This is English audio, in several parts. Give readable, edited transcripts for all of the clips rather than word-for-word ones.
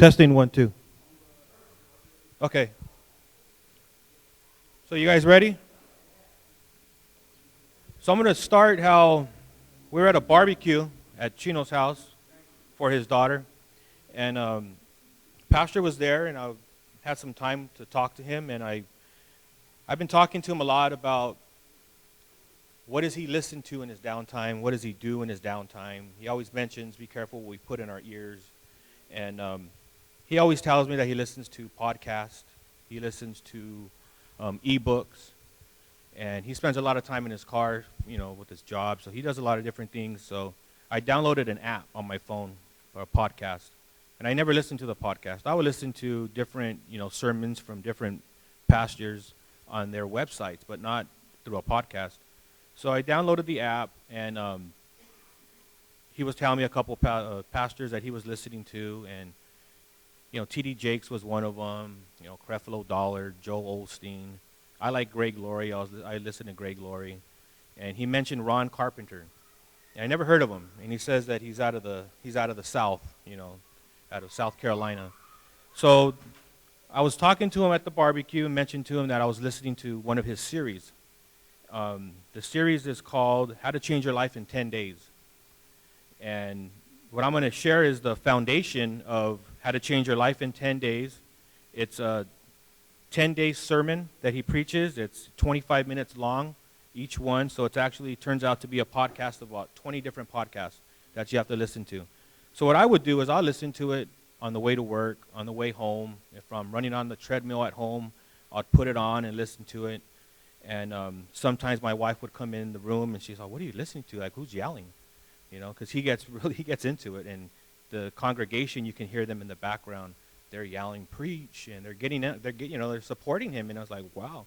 Testing 1, 2. Okay. So you guys ready? So I'm going to start how we were at a barbecue at Chino's house for his daughter. And Pastor was there, and I had some time to talk to him. And I've been talking to him a lot about what does he listen to in his downtime? What does he do in his downtime? He always mentions, be careful what we put in our ears. And he always tells me that he listens to podcasts. He listens to ebooks. And he spends a lot of time in his car, with his job. So he does a lot of different things. So I downloaded an app on my phone for a podcast. And I never listened to the podcast. I would listen to different, sermons from different pastors on their websites, but not through a podcast. So I downloaded the app, and he was telling me a couple pastors that he was listening to, and T.D. Jakes was one of them. Creflo Dollar, Joel Osteen. I like Greg Laurie. I listened to Greg Laurie, and he mentioned Ron Carpenter. And I never heard of him, and he says that he's out of the South, out of South Carolina. So I was talking to him at the barbecue and mentioned to him that I was listening to one of his series. The series is called How to Change Your Life in 10 Days. And what I'm going to share is the foundation of How to Change Your Life in 10 Days. It's a 10-day sermon that he preaches. It's 25 minutes long, each one. So it actually turns out to be a podcast of about 20 different podcasts that you have to listen to. So what I would do is I'll listen to it on the way to work, on the way home. If I'm running on the treadmill at home, I'd put it on and listen to it. And sometimes my wife would come in the room and she's like, "What are you listening to? Like, who's yelling?" Because he gets into it. And the congregation, you can hear them in the background. They're yelling, "Preach!" And they're supporting him. And I was like, wow,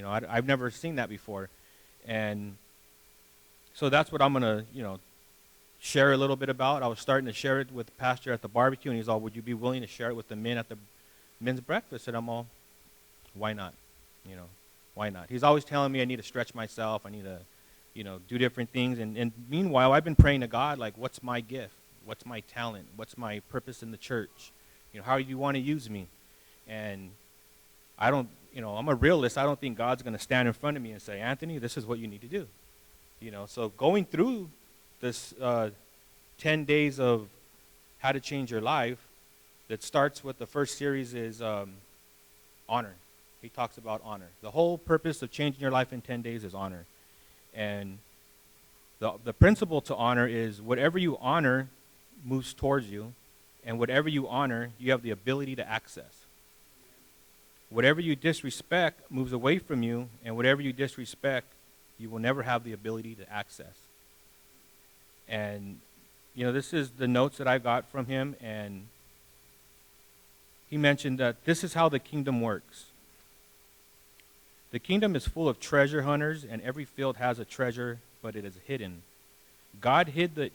I've never seen that before. And so that's what I'm gonna, share a little bit about. I was starting to share it with the pastor at the barbecue, and he's all, "Would you be willing to share it with the men at the men's breakfast?" And I'm all, why not? Why not? He's always telling me I need to stretch myself. I need to, do different things. And meanwhile, I've been praying to God, like, what's my gift? What's my talent? What's my purpose in the church? How do you want to use me? And I don't, I'm a realist. I don't think God's going to stand in front of me and say, "Anthony, this is what you need to do." So going through this 10 days of how to change your life, that starts with the first series is honor. He talks about honor. The whole purpose of changing your life in 10 days is honor. And the principle to honor is whatever you honor moves towards you, and whatever you honor, you have the ability to access. Whatever you disrespect moves away from you, and whatever you disrespect, you will never have the ability to access. And, this is the notes that I got from him, and he mentioned that this is how the kingdom works. The kingdom is full of treasure hunters, and every field has a treasure, but it is hidden. God hid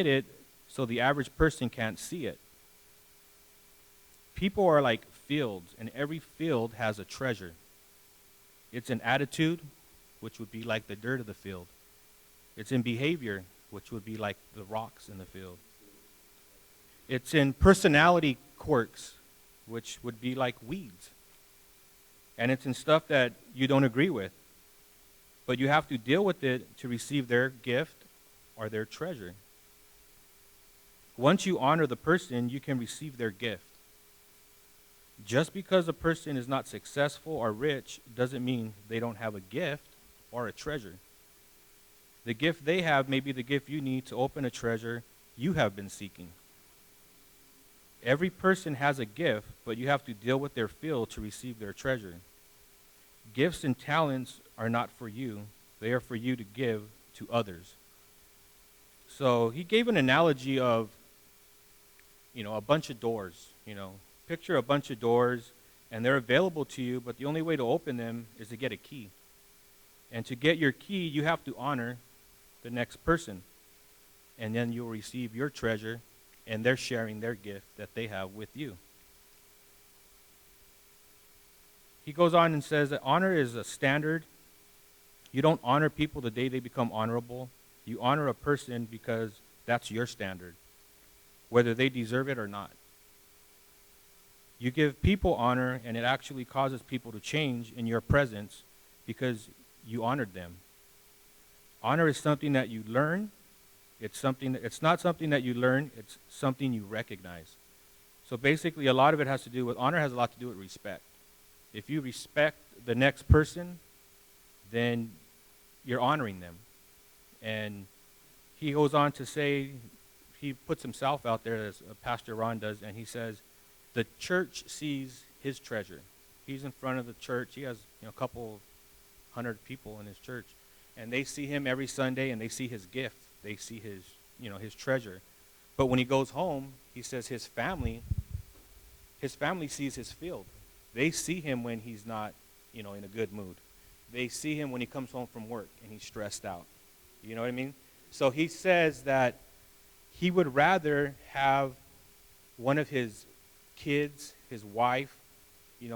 it so the average person can't see it. People are like fields, and every field has a treasure. It's in attitude, which would be like the dirt of the field. It's in behavior, which would be like the rocks in the field. It's in personality quirks, which would be like weeds. And it's in stuff that you don't agree with. But you have to deal with it to receive their gift or their treasure. Once you honor the person, you can receive their gift. Just because a person is not successful or rich doesn't mean they don't have a gift or a treasure. The gift they have may be the gift you need to open a treasure you have been seeking. Every person has a gift, but you have to deal with their field to receive their treasure. Gifts and talents are not for you. They are for you to give to others. So he gave an analogy of, a bunch of doors. Picture a bunch of doors, and they're available to you, but the only way to open them is to get a key. And to get your key, you have to honor the next person. And then you'll receive your treasure, and they're sharing their gift that they have with you. He goes on and says that honor is a standard. You don't honor people the day they become honorable. You honor a person because that's your standard, whether they deserve it or not. You give people honor, and it actually causes people to change in your presence because you honored them. Honor is something that you learn. It's not something that you learn, it's something you recognize. So basically, a lot of it has to do with, honor has a lot to do with respect. If you respect the next person, then you're honoring them. And he goes on to say, he puts himself out there, as Pastor Ron does, and he says, the church sees his treasure. He's in front of the church. He has a couple hundred people in his church. And they see him every Sunday, and they see his gift. They see his, his treasure. But when he goes home, he says his family sees his field. They see him when he's not, in a good mood. They see him when he comes home from work and he's stressed out. You know what I mean? So he says that he would rather have one of his kids, his wife,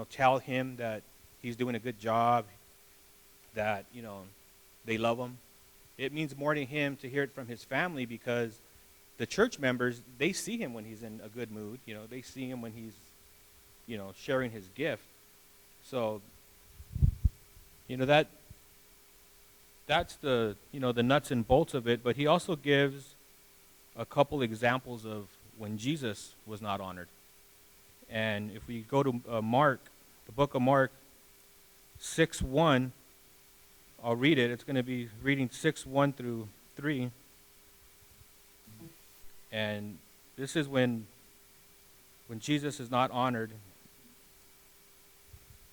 tell him that he's doing a good job, that, they love him. It means more to him to hear it from his family because the church members, they see him when he's in a good mood. They see him when he's, sharing his gift. So, that's the, the nuts and bolts of it. But he also gives a couple examples of when Jesus was not honored. And if we go to Mark, the book of Mark 6:1, I'll read it. It's going to be reading 6:1 through 3. And this is when Jesus is not honored.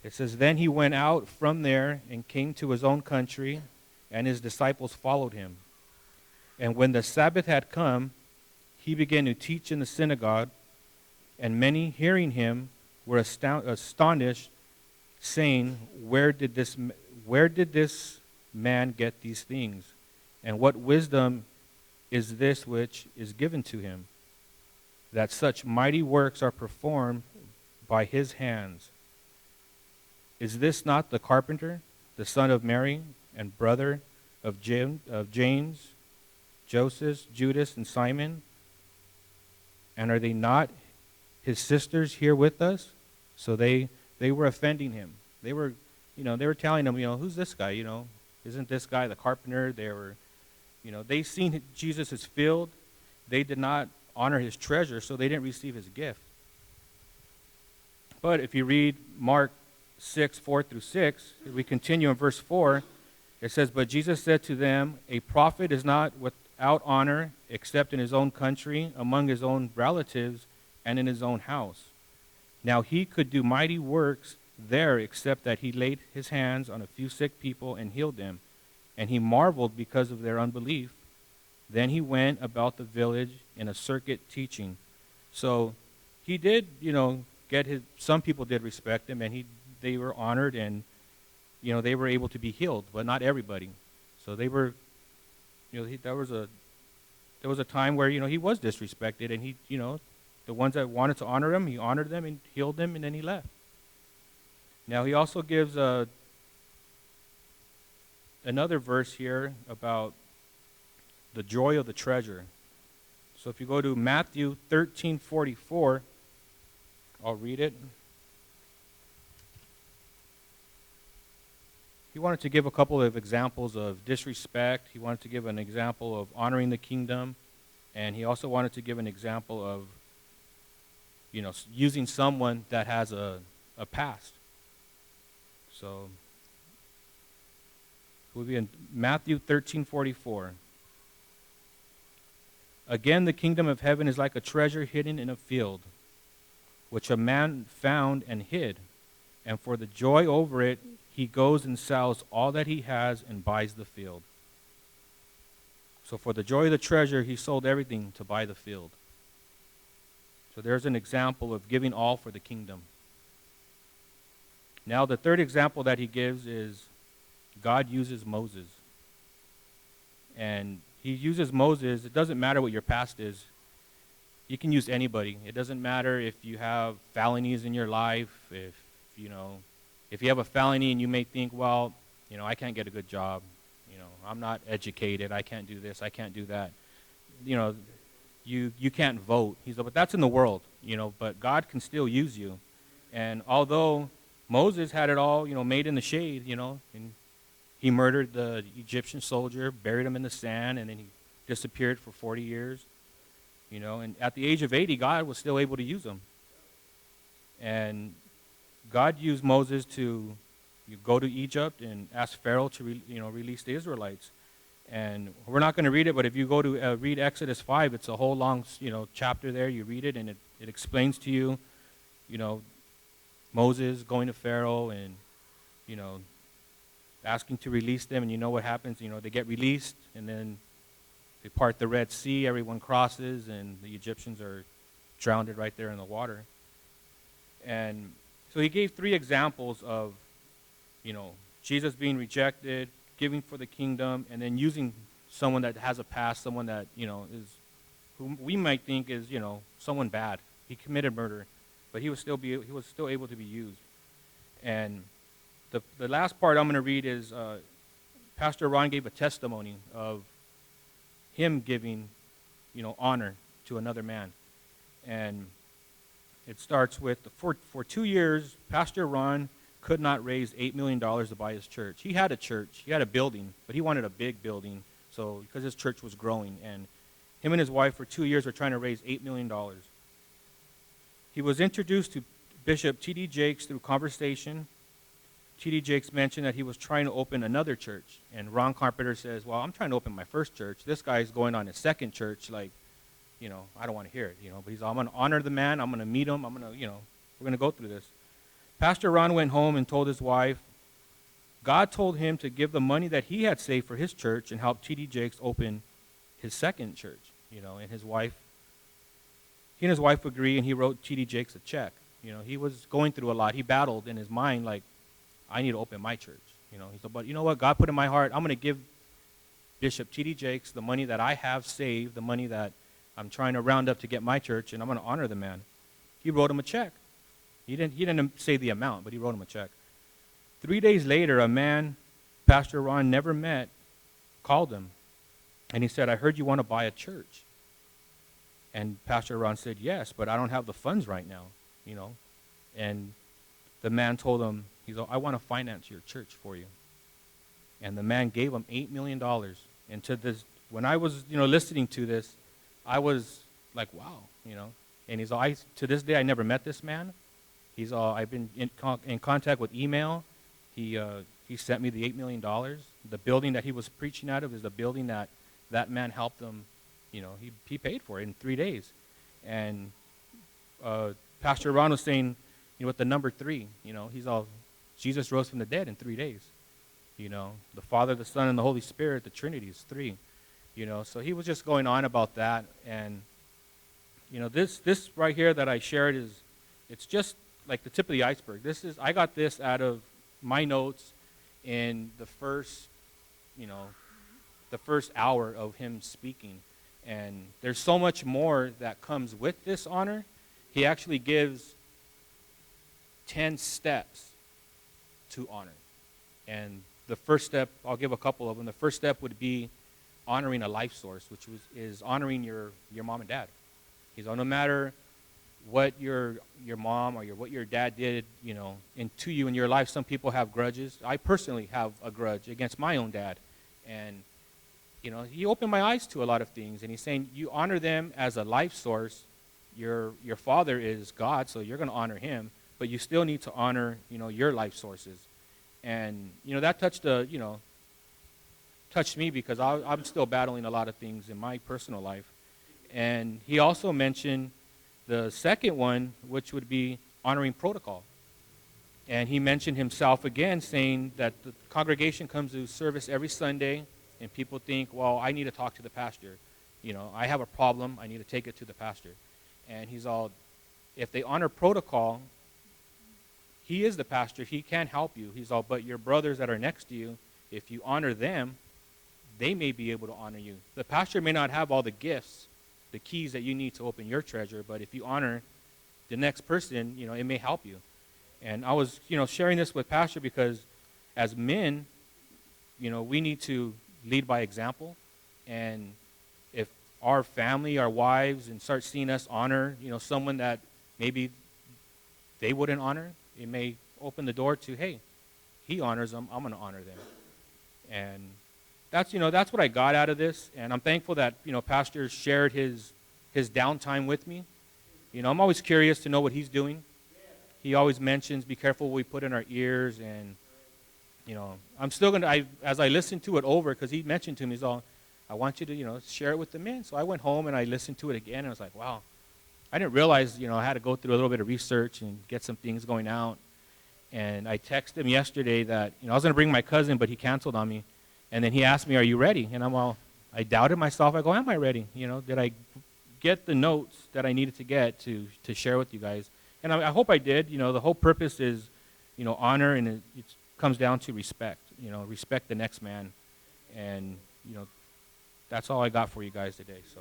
It says, then he went out from there and came to his own country, and his disciples followed him. And when the Sabbath had come, he began to teach in the synagogue, and many hearing him were astonished, saying, where did this man get these things? And what wisdom is this which is given to him, that such mighty works are performed by his hands? Is this not the carpenter, the son of Mary, and brother of James, Joseph, Judas, and Simon? And are they not his sisters here with us? So they were offending him. They were telling him, who's this guy? Isn't this guy the carpenter? They were, they seen Jesus' field. They did not honor his treasure, so they didn't receive his gift. But if you read Mark 6:4 through 6, we continue in verse 4. It says, but Jesus said to them, a prophet is not without honor except in his own country, among his own relatives, and in his own house. Now he could do mighty works there, except that he laid his hands on a few sick people and healed them. And he marveled because of their unbelief. Then he went about the village in a circuit teaching. So he did, some people did respect him, and they were honored, and, they were able to be healed, but not everybody. So they were, there was a time where, he was disrespected, and he, the ones that wanted to honor him, he honored them and healed them, and then he left. Now, he also gives another verse here about the joy of the treasure. So if you go to Matthew 13:44, I'll read it. He wanted to give a couple of examples of disrespect. He wanted to give an example of honoring the kingdom. And he also wanted to give an example of, using someone that has a past. So, we'll be in Matthew 13:44. Again, the kingdom of heaven is like a treasure hidden in a field, which a man found and hid. And for the joy over it, he goes and sells all that he has and buys the field. So for the joy of the treasure, he sold everything to buy the field. So there's an example of giving all for the kingdom. Now the third example that he gives is God uses Moses. And he uses Moses. It doesn't matter what your past is. You can use anybody. It doesn't matter if you have felonies in your life, if you have a felony and you may think, well, I can't get a good job. I'm not educated. I can't do this. I can't do that. You can't vote. He said, but that's in the world, but God can still use you. And although Moses had it all, made in the shade, and he murdered the Egyptian soldier, buried him in the sand, and then he disappeared for 40 years, and at the age of 80, God was still able to use him. And God used Moses to go to Egypt and ask Pharaoh to release the Israelites. And we're not going to read it, but if you go to read Exodus 5, it's a whole long chapter there. You read it, and it explains to you, Moses going to Pharaoh and, asking to release them. And you know what happens? They get released, and then they part the Red Sea. Everyone crosses, and the Egyptians are drowned right there in the water. And so he gave 3 examples of, Jesus being rejected, giving for the kingdom, and then using someone that has a past, someone that, is, who we might think is, someone bad. He committed murder, but he was still able to be used. And the last part I'm going to read is Pastor Ron gave a testimony of him giving, honor to another man. And it starts with, for 2 years, Pastor Ron could not raise $8 million to buy his church. He had a church. He had a building, but he wanted a big building because his church was growing. And him and his wife for 2 years were trying to raise $8 million. He was introduced to Bishop T.D. Jakes through conversation. T.D. Jakes mentioned that he was trying to open another church. And Ron Carpenter says, well, I'm trying to open my first church. This guy's going on his second church. Like, I don't want to hear it, But he's, I'm going to honor the man. I'm going to meet him. I'm going to, we're going to go through this. Pastor Ron went home and told his wife, God told him to give the money that he had saved for his church and help T.D. Jakes open his second church, and his wife, he and his wife agree, and he wrote T.D. Jakes a check. He was going through a lot. He battled in his mind, like, I need to open my church. He said, but you know what? God put in my heart, I'm going to give Bishop T.D. Jakes the money that I have saved, the money that I'm trying to round up to get my church, and I'm going to honor the man. He wrote him a check. He didn't say the amount, but he wrote him a check. 3 days later, a man Pastor Ron never met called him, and he said, I heard you want to buy a church. And Pastor Ron said, yes, but I don't have the funds right now, And the man told him, I want to finance your church for you. And the man gave him $8 million. And to this, when I was, listening to this, I was like, wow, And he's all, to this day, I never met this man. He's all, I've been in contact with email. He sent me the $8 million. The building that he was preaching out of is the building that man helped him. He paid for it in 3 days. And Pastor Ron was saying, with the number 3, he's all, Jesus rose from the dead in 3 days. The Father, the Son, and the Holy Spirit, the Trinity is 3. So he was just going on about that. And, this right here that I shared it's just like the tip of the iceberg. I got this out of my notes in the first hour of him speaking. And there's so much more that comes with this honor. He actually gives 10 steps to honor. And the first step, I'll give a couple of them. The first step would be honoring a life source, which is honoring your mom and dad. No matter what your mom or what your dad did, to you in your life, some people have grudges. I personally have a grudge against my own dad. And, he opened my eyes to a lot of things. And he's saying, you honor them as a life source. Your father is God, so you're going to honor him. But you still need to honor, your life sources. And, that touched me because I'm still battling a lot of things in my personal life. And he also mentioned the second one, which would be honoring protocol. And he mentioned himself again, saying that the congregation comes to service every Sunday, and people think, well, I need to talk to the pastor. I have a problem. I need to take it to the pastor. And he's all, if they honor protocol, he is the pastor. He can help you. He's all, but your brothers that are next to you, if you honor them, they may be able to honor you. The pastor may not have all the gifts, the keys that you need to open your treasure, but if you honor the next person, it may help you. And I was, sharing this with Pastor because as men, we need to lead by example. And if our family, our wives, and start seeing us honor, someone that maybe they wouldn't honor. It may open the door to, hey, he honors them, I'm going to honor them. And that's what I got out of this. And I'm thankful that, Pastor shared his downtime with me. I'm always curious to know what he's doing. He always mentions, be careful what we put in our ears. And, I'm still going to, as I listened to it over, because he mentioned to me, I want you to, share it with the men. So I went home and I listened to it again, and I was like, wow. I didn't realize, I had to go through a little bit of research and get some things going out. And I texted him yesterday that, I was going to bring my cousin, but he canceled on me. And then he asked me, are you ready? And I doubted myself. I go, am I ready? Did I get the notes that I needed to get to share with you guys? And I hope I did. The whole purpose is, honor, and it comes down to respect. Respect the next man. And, that's all I got for you guys today. So.